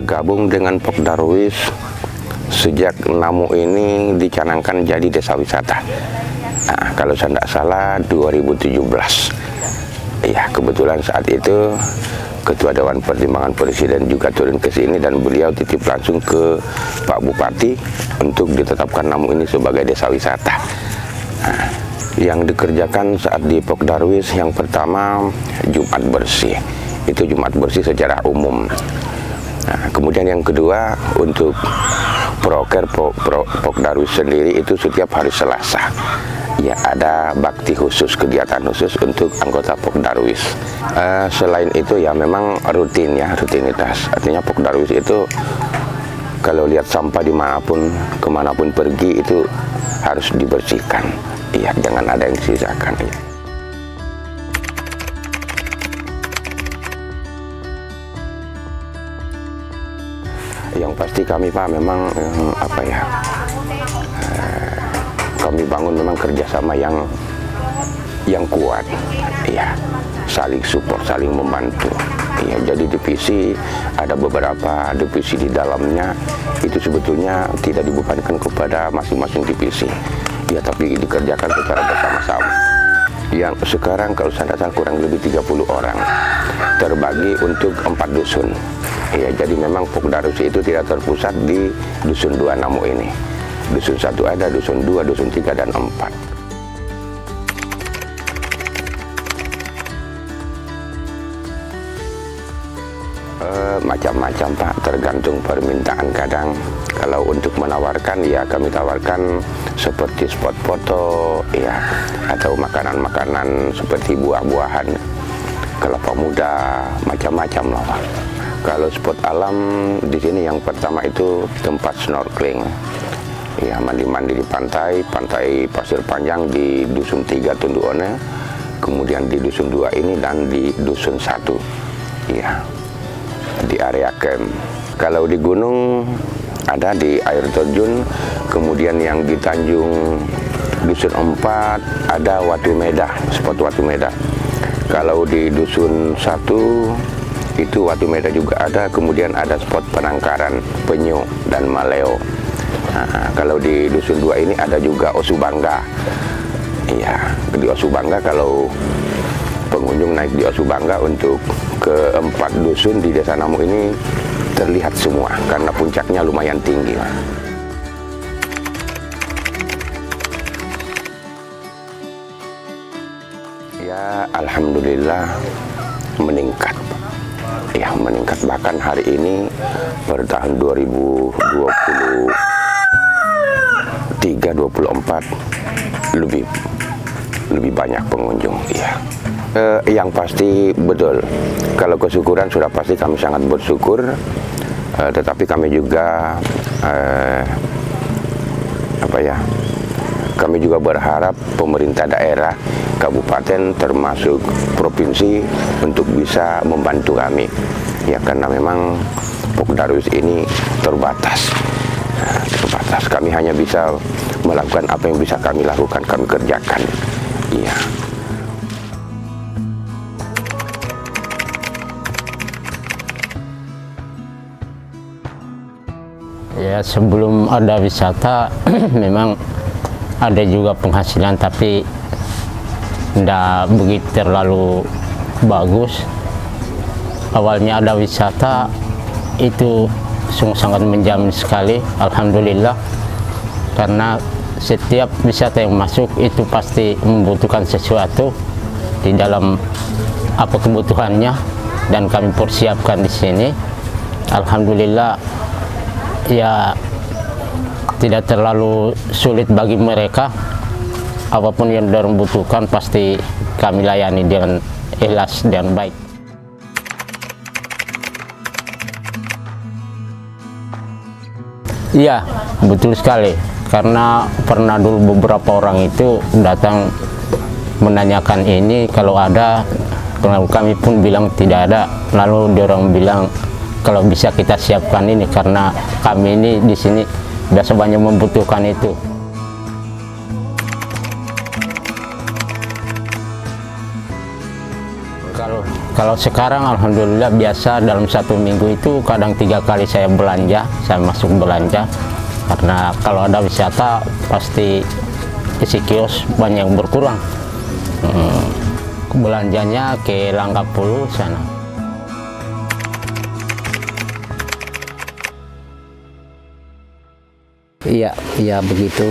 bergabung dengan Pok Darwis sejak Namu ini dicanangkan jadi desa wisata. Nah, kalau saya tidak salah 2017. Ya, kebetulan saat itu Ketua Dewan Pertimbangan Presiden juga turun ke sini dan beliau titip langsung ke Pak Bupati untuk ditetapkan Namu ini sebagai desa wisata. Nah, yang dikerjakan saat di Pok Darwis yang pertama Jumat bersih. Itu Jumat bersih secara umum. Nah, kemudian yang kedua untuk proker Pok Darwis sendiri itu setiap hari Selasa. Ya, ada bakti khusus, kegiatan khusus untuk anggota Pok Darwis. Selain itu ya memang rutin ya, rutinitas. Artinya Pok Darwis itu kalau lihat sampah dimanapun, kemanapun pergi itu harus dibersihkan. Iya, jangan ada yang disisakan. Ya. Yang pasti kami Pak memang kami bangun memang kerjasama yang kuat, ya, saling support, saling membantu. Ya, jadi divisi ada beberapa divisi di dalamnya itu sebetulnya tidak dibebankan kepada masing-masing divisi, ya, tapi dikerjakan secara bersama-sama. Yang sekarang kalau saya datang kurang lebih 30 orang, terbagi untuk 4 dusun. Ya, jadi memang Pok Darwis itu tidak terpusat di dusun 2 Namu ini. Dusun 1 ada, dusun 2, dusun 3, dan 4. Macam-macam Pak, tergantung permintaan. Kadang kalau untuk menawarkan ya kami tawarkan seperti spot foto ya, atau makanan-makanan seperti buah-buahan, kelapa muda, macam-macam lah Pak. Kalau spot alam di sini yang pertama itu tempat snorkeling. Ya, mandi-mandi di pantai Pasir Panjang di dusun 3 Tunduone, kemudian di dusun 2 ini dan di dusun 1. Ya, di area camp. Kalau di gunung ada di air terjun, kemudian yang di Tanjung dusun 4 ada Watu Medah, spot Watu Medah. Kalau di dusun 1 itu Watu Medah juga ada, kemudian ada spot penangkaran penyu dan maleo. Nah, kalau di dusun 2 ini ada juga Osubangga. Iya, di Osubangga kalau pengunjung naik di Osubangga untuk ke 4 dusun di Desa Namu ini terlihat semua karena puncaknya lumayan tinggi. Ya, alhamdulillah meningkat. Ya, meningkat, bahkan hari ini pada tahun 2023-24 lebih banyak pengunjung. Ya. Yang pasti betul, kalau kesyukuran sudah pasti kami sangat bersyukur, tetapi kami juga kami juga berharap pemerintah daerah, kabupaten termasuk provinsi untuk bisa membantu kami, ya, karena memang Pok Darwis ini terbatas. Kami hanya bisa melakukan apa yang bisa kami lakukan, kami kerjakan. Iya. Ya, sebelum ada wisata memang ada juga penghasilan, tapi tidak begitu terlalu bagus. Awalnya ada wisata itu sangat menjamin sekali, alhamdulillah, karena setiap wisata yang masuk itu pasti membutuhkan sesuatu di dalam apa kebutuhannya, dan kami persiapkan di sini. Alhamdulillah, ya, tidak terlalu sulit bagi mereka. Apapun yang mereka butuhkan pasti kami layani dengan ikhlas dan baik. Iya, betul sekali. Karena pernah dulu beberapa orang itu datang menanyakan ini, kalau ada, kami pun bilang tidak ada. Lalu dia orang bilang kalau bisa kita siapkan ini, karena kami ini di sini biasa banyak membutuhkan itu. Kalau sekarang alhamdulillah biasa dalam 1 minggu itu kadang 3 kali saya masuk belanja, karena kalau ada wisata pasti isi kios banyak yang berkurang. Belanjanya ke Langkapulu sana. Iya begitu.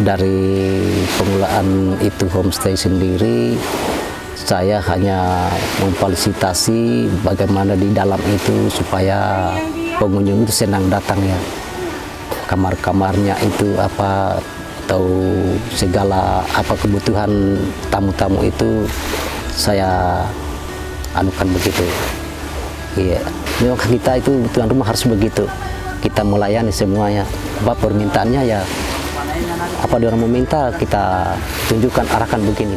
Dari pengelolaan itu homestay sendiri, saya hanya memfasilitasi bagaimana di dalam itu supaya pengunjung itu senang datang ya. Kamar-kamarnya itu apa, atau segala apa kebutuhan tamu-tamu itu saya anukan begitu. Iya, memang kita itu tuan rumah harus begitu. Kita melayani semuanya. Apa permintaannya ya, apa dia orang meminta kita tunjukkan, arahkan begini.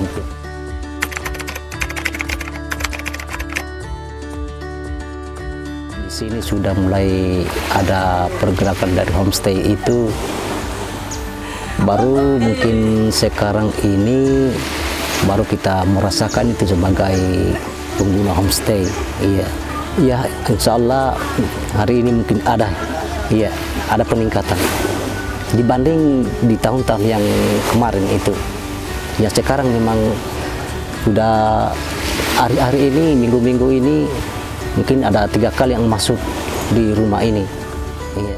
Di sini sudah mulai ada pergerakan dari homestay itu. Baru mungkin sekarang ini baru kita merasakan itu sebagai pengguna homestay. Iya, ya insya Allah hari ini mungkin ada, iya ada peningkatan dibanding di tahun-tahun yang kemarin itu. Ya sekarang memang sudah hari-hari ini, minggu-minggu ini mungkin ada 3 kali yang masuk di rumah ini. Iya.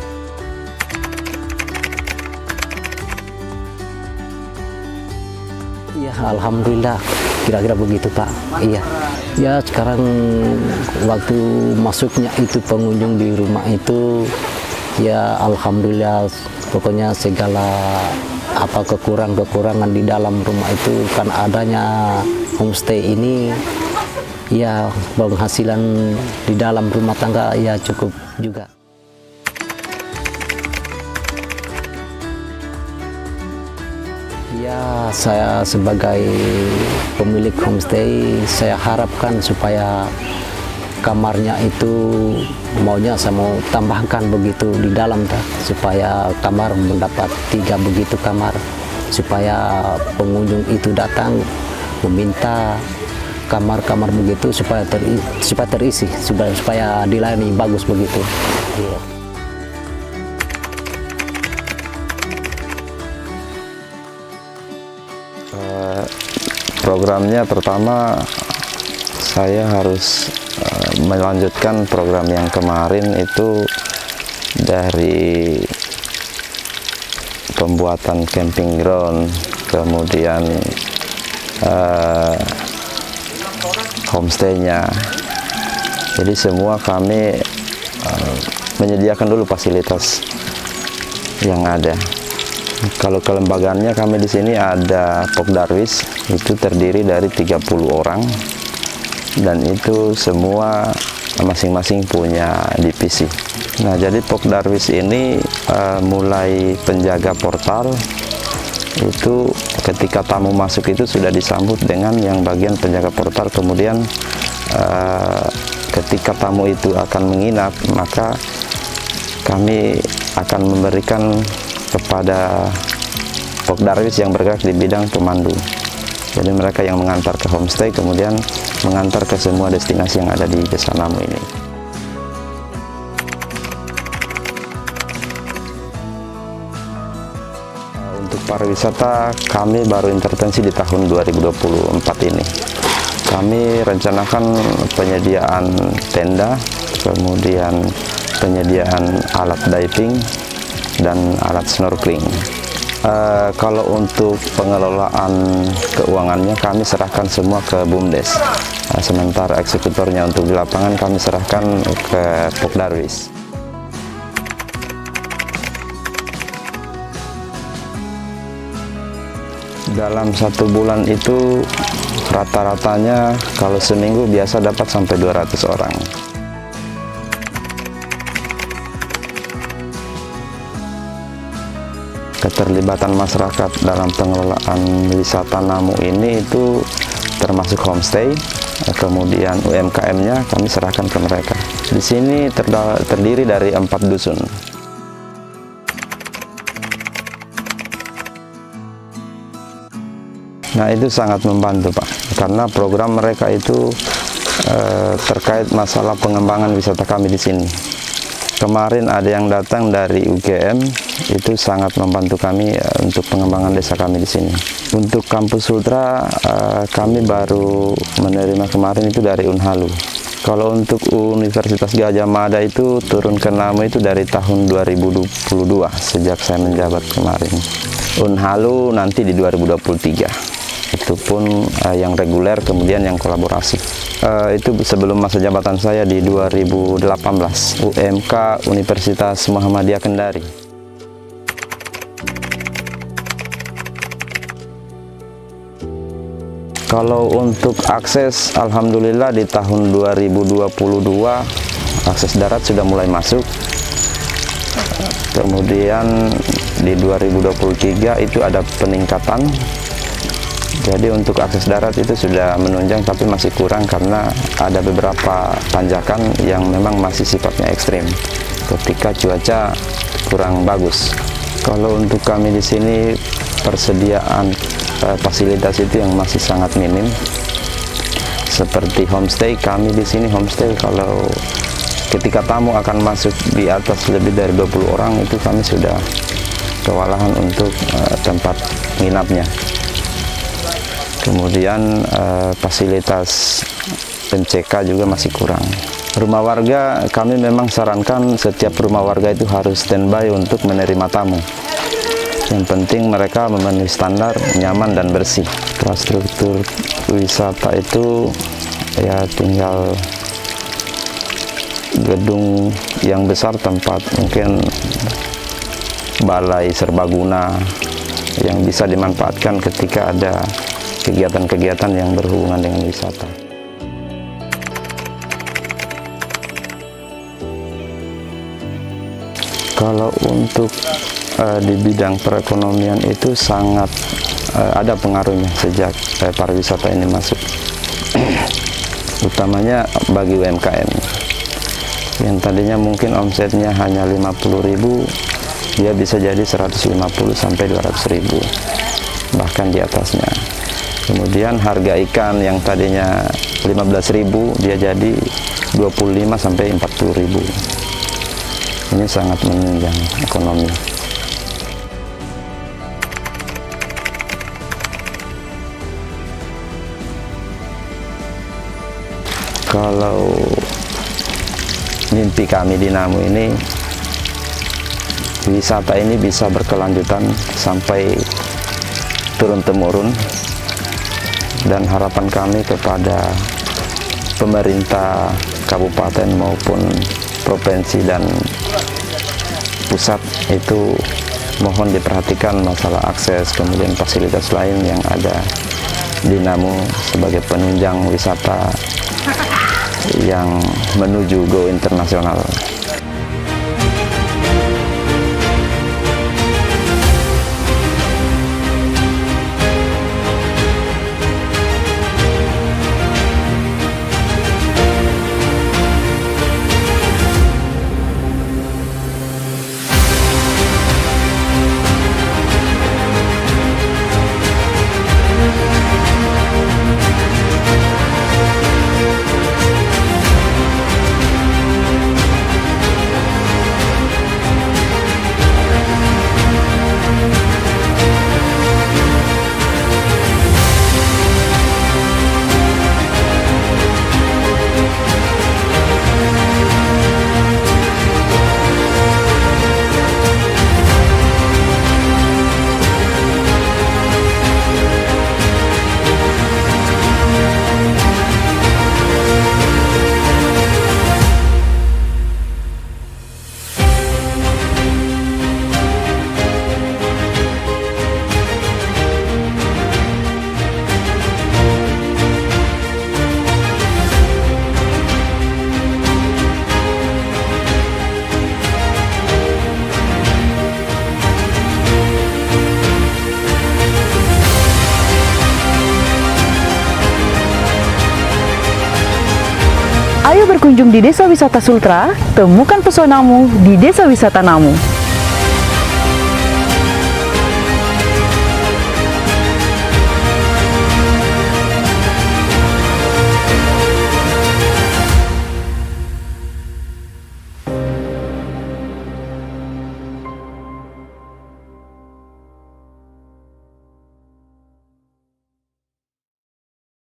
Ya alhamdulillah, kira-kira begitu Pak. Iya. Ya sekarang waktu masuknya itu pengunjung di rumah itu, ya alhamdulillah, pokoknya segala apa kekurangan di dalam rumah itu kan adanya homestay ini, ya penghasilan di dalam rumah tangga ya cukup juga. Ya saya sebagai pemilik homestay, saya harapkan supaya kamarnya itu maunya saya mau tambahkan begitu di dalam supaya kamar mendapat 3 begitu kamar, supaya pengunjung itu datang meminta kamar-kamar begitu supaya terisi, supaya dilayani bagus begitu. Iya. Programnya pertama saya harus melanjutkan program yang kemarin itu dari pembuatan camping ground, kemudian homestay-nya. Jadi semua kami menyediakan dulu fasilitas yang ada. Kalau kelembagaannya kami di sini ada Pok Darwis, itu terdiri dari 30 orang. Dan itu semua masing-masing punya divisi. Nah, jadi Pok Darwis ini mulai penjaga portal itu ketika tamu masuk itu sudah disambut dengan yang bagian penjaga portal. Kemudian ketika tamu itu akan menginap, maka kami akan memberikan kepada Pok Darwis yang bergerak di bidang pemandu. Jadi mereka yang mengantar ke homestay, kemudian mengantar ke semua destinasi yang ada di Desa Namu ini. Untuk pariwisata, kami baru intervensi di tahun 2024 ini. Kami rencanakan penyediaan tenda, kemudian penyediaan alat diving, dan alat snorkeling. Kalau untuk pengelolaan keuangannya kami serahkan semua ke BUMDes. Sementara eksekutornya untuk di lapangan kami serahkan ke Pok Darwis. Dalam 1 bulan itu rata-ratanya kalau seminggu biasa dapat sampai 200 orang. Keterlibatan masyarakat dalam pengelolaan wisata Namu ini itu termasuk homestay, kemudian UMKM-nya kami serahkan ke mereka. Di sini terdiri dari 4 dusun. Nah, itu sangat membantu Pak, karena program mereka itu terkait masalah pengembangan wisata kami di sini. Kemarin ada yang datang dari UGM, itu sangat membantu kami untuk pengembangan desa kami di sini. Untuk Kampus Sultra, kami baru menerima kemarin itu dari Unhalu. Kalau untuk Universitas Gadjah Mada itu turun ke Namo itu dari tahun 2022, sejak saya menjabat kemarin. Unhalu nanti di 2023. Itu pun yang reguler, kemudian yang kolaborasi. Itu sebelum masa jabatan saya di 2018, UMK Universitas Muhammadiyah Kendari. Kalau untuk akses, alhamdulillah di tahun 2022 akses darat sudah mulai masuk. Kemudian di 2023 itu ada peningkatan. Jadi untuk akses darat itu sudah menunjang, tapi masih kurang karena ada beberapa tanjakan yang memang masih sifatnya ekstrim ketika cuaca kurang bagus. Kalau untuk kami di sini persediaan fasilitas itu yang masih sangat minim. Seperti homestay, kami di sini homestay kalau ketika tamu akan masuk di atas lebih dari 20 orang itu kami sudah kewalahan untuk tempat nginapnya. Kemudian fasilitas penceka juga masih kurang. Rumah warga kami memang sarankan setiap rumah warga itu harus standby untuk menerima tamu. Yang penting mereka memenuhi standar nyaman dan bersih. Infrastruktur wisata itu ya tinggal gedung yang besar, tempat mungkin balai serbaguna yang bisa dimanfaatkan ketika ada kegiatan-kegiatan yang berhubungan dengan wisata. Kalau untuk di bidang perekonomian itu sangat ada pengaruhnya sejak pariwisata ini masuk. Utamanya bagi UMKM yang tadinya mungkin omsetnya hanya 50.000, dia bisa jadi 150 sampai 200.000, bahkan di atasnya. Kemudian harga ikan yang tadinya 15.000 dia jadi 25 sampai 40.000. Ini sangat menunjang ekonomi. Kalau mimpi kami di Namo ini, wisata ini bisa berkelanjutan sampai turun-temurun. Dan harapan kami kepada pemerintah kabupaten maupun provinsi dan pusat itu mohon diperhatikan masalah akses, kemudian fasilitas lain yang ada di Namo sebagai penunjang wisata yang menuju go internasional. Ayo berkunjung di Desa Wisata Sultra, temukan pesonamu di Desa Wisata Namo.